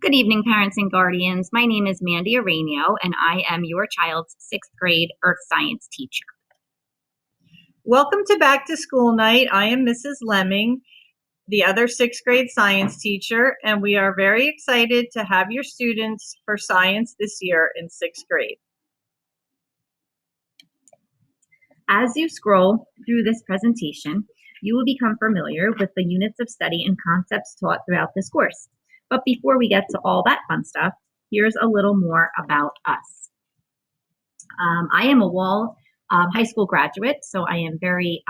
Good evening, parents and guardians. My name is Mandy Araneo, and I am your child's sixth grade Earth Science teacher. Welcome to Back to School Night. I am Mrs. Leming, the other sixth grade science teacher, and we are very excited to have your students for science this year in sixth grade. As you scroll through this presentation, you will become familiar with the units of study and concepts taught throughout this course. But before we get to all that fun stuff, here's a little more about us. I am a Wall high school graduate, so I am very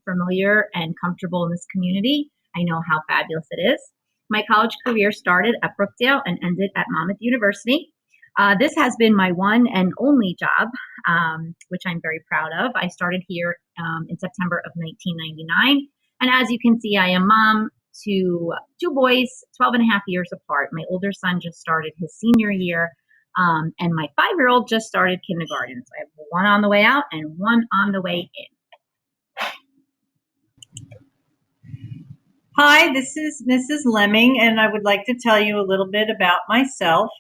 familiar and comfortable in this community. I know how fabulous it is. My college career started at Brookdale and ended at Monmouth University. This has been my one and only job, which I'm very proud of. I started here in September of 1999. And as you can see, I am mom to two boys, 12 and a half years apart. My older son just started his senior year, and my 5-year-old just started kindergarten. So I have one on the way out and one on the way in. Hi, this is Mrs. Leming, and I would like to tell you a little bit about myself.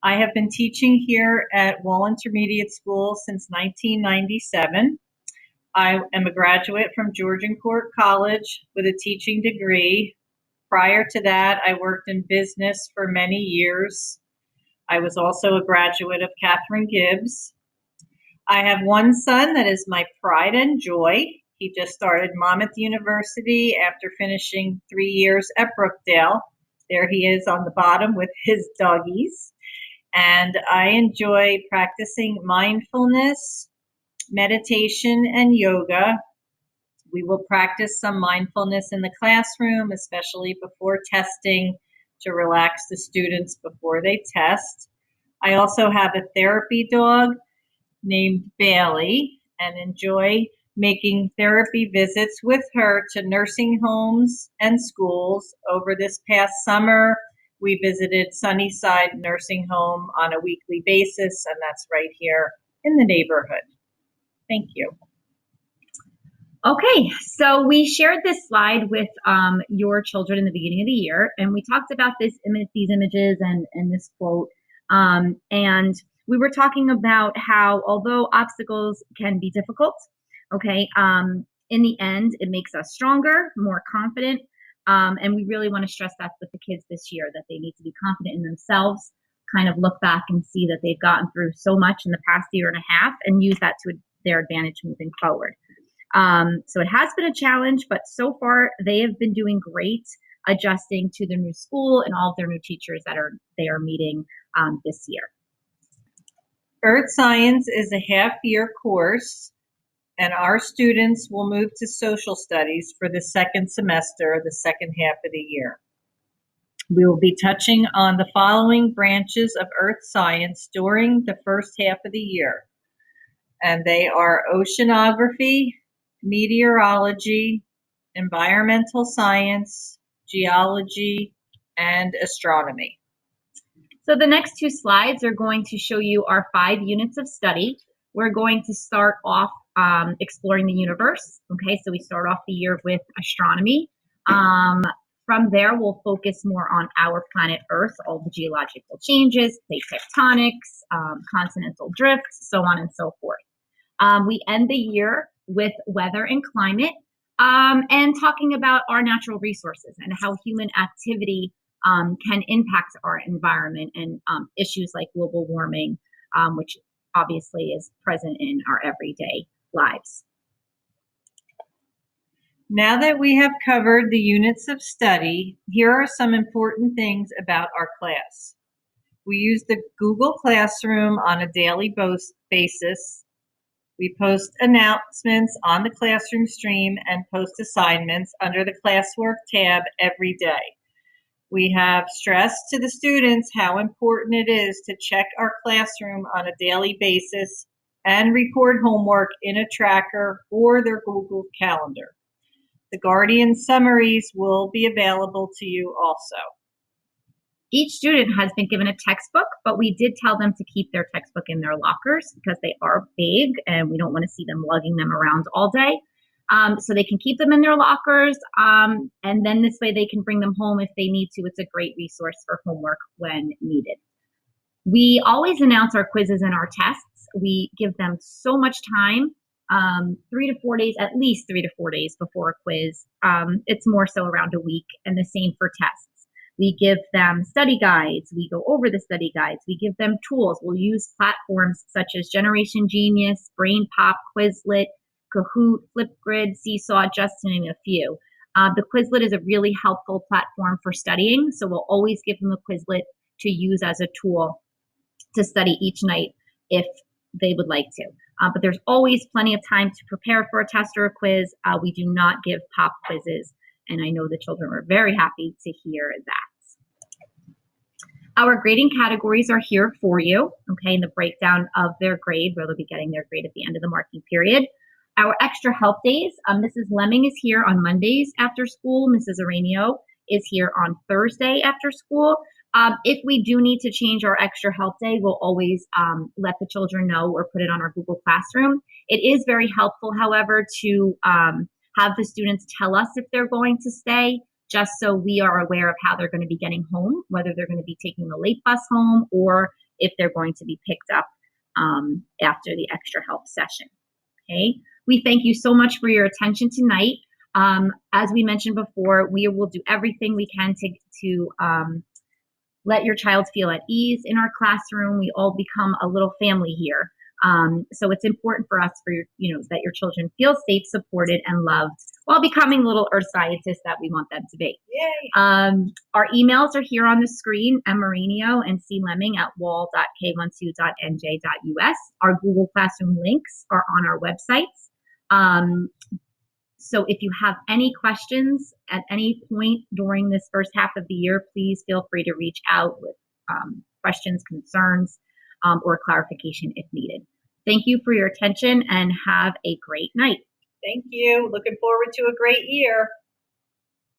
I have been teaching here at Wall Intermediate School since 1997. I am a graduate from Georgian Court College with a teaching degree. Prior to that, I worked in business for many years. I was also a graduate of Catherine Gibbs. I have one son that is my pride and joy. He just started Monmouth University after finishing 3 years at Brookdale. There he is on the bottom with his doggies. And I enjoy practicing mindfulness, meditation, and yoga. We will practice some mindfulness in the classroom, especially before testing, to relax the students before they test. I also have a therapy dog named Bailey and enjoy making therapy visits with her to nursing homes and schools. Over this past summer, we visited Sunnyside Nursing Home on a weekly basis, and that's right here in the neighborhood. Thank you. Okay, so we shared this slide with your children in the beginning of the year, and we talked about these images and this quote. And we were talking about how, although obstacles can be difficult, okay, in the end, it makes us stronger, more confident, and we really want to stress that with the kids this year, that they need to be confident in themselves, kind of look back and see that they've gotten through so much in the past year and a half and use that to their advantage moving forward. So it has been a challenge, but so far they have been doing great, adjusting to their new school and all of their new teachers that they are meeting this year. Earth Science is a half-year course, and our students will move to social studies for the second semester, the second half of the year. We will be touching on the following branches of Earth Science during the first half of the year, and they are oceanography, meteorology, environmental science, geology, and astronomy. So the next two slides are going to show you our 5 units of study. We're going to start off exploring the universe. Okay, so we start off the year with astronomy. From there, we'll focus more on our planet Earth, all the geological changes, plate tectonics, continental drifts, so on and so forth. We end the year with weather and climate, and talking about our natural resources and how human activity can impact our environment and issues like global warming, which obviously is present in our everyday lives. Now that we have covered the units of study, here are some important things about our class. We use the Google Classroom on a daily basis. We post announcements on the classroom stream and post assignments under the classwork tab every day. We have stressed to the students how important it is to check our classroom on a daily basis and record homework in a tracker or their Google Calendar. The Guardian summaries will be available to you also. Each student has been given a textbook, but we did tell them to keep their textbook in their lockers because they are big and we don't want to see them lugging them around all day. So they can keep them in their lockers, and then this way they can bring them home if they need to. It's a great resource for homework when needed. We always announce our quizzes and our tests. We give them so much time, 3 to 4 days, at least 3 to 4 days before a quiz. It's more so around a week, and the same for tests. We give them study guides. We go over the study guides. We give them tools. We'll use platforms such as Generation Genius, Brain Pop, Quizlet, Kahoot, Flipgrid, Seesaw, just to name a few. The Quizlet is a really helpful platform for studying, so we'll always give them a Quizlet to use as a tool to study each night if they would like to. But there's always plenty of time to prepare for a test or a quiz. We do not give pop quizzes, and I know the children were very happy to hear that. Our grading categories are here for you, okay, in the breakdown of their grade, where they'll be getting their grade at the end of the marking period. Our extra help days, Mrs. Leming is here on Mondays after school. Mrs. Araneo is here on Thursday after school. If we do need to change our extra help day, we'll always let the children know or put it on our Google Classroom. It is very helpful, however, to have the students tell us if they're going to stay, just so we are aware of how they're going to be getting home, whether they're going to be taking the late bus home or if they're going to be picked up after the extra help session. Okay, we thank you so much for your attention tonight. As we mentioned before, we will do everything we can to let your child feel at ease in our classroom. We all become a little family here. So it's important for us that your children feel safe, supported, and loved while becoming little earth scientists that we want them to be. Yay. Our emails are here on the screen, Araneo and C.Leming at wall.k12.nj.us. Our Google Classroom links are on our websites. So if you have any questions at any point during this first half of the year, please feel free to reach out with questions, concerns, or clarification if needed. Thank you for your attention and have a great night. Thank you. Looking forward to a great year.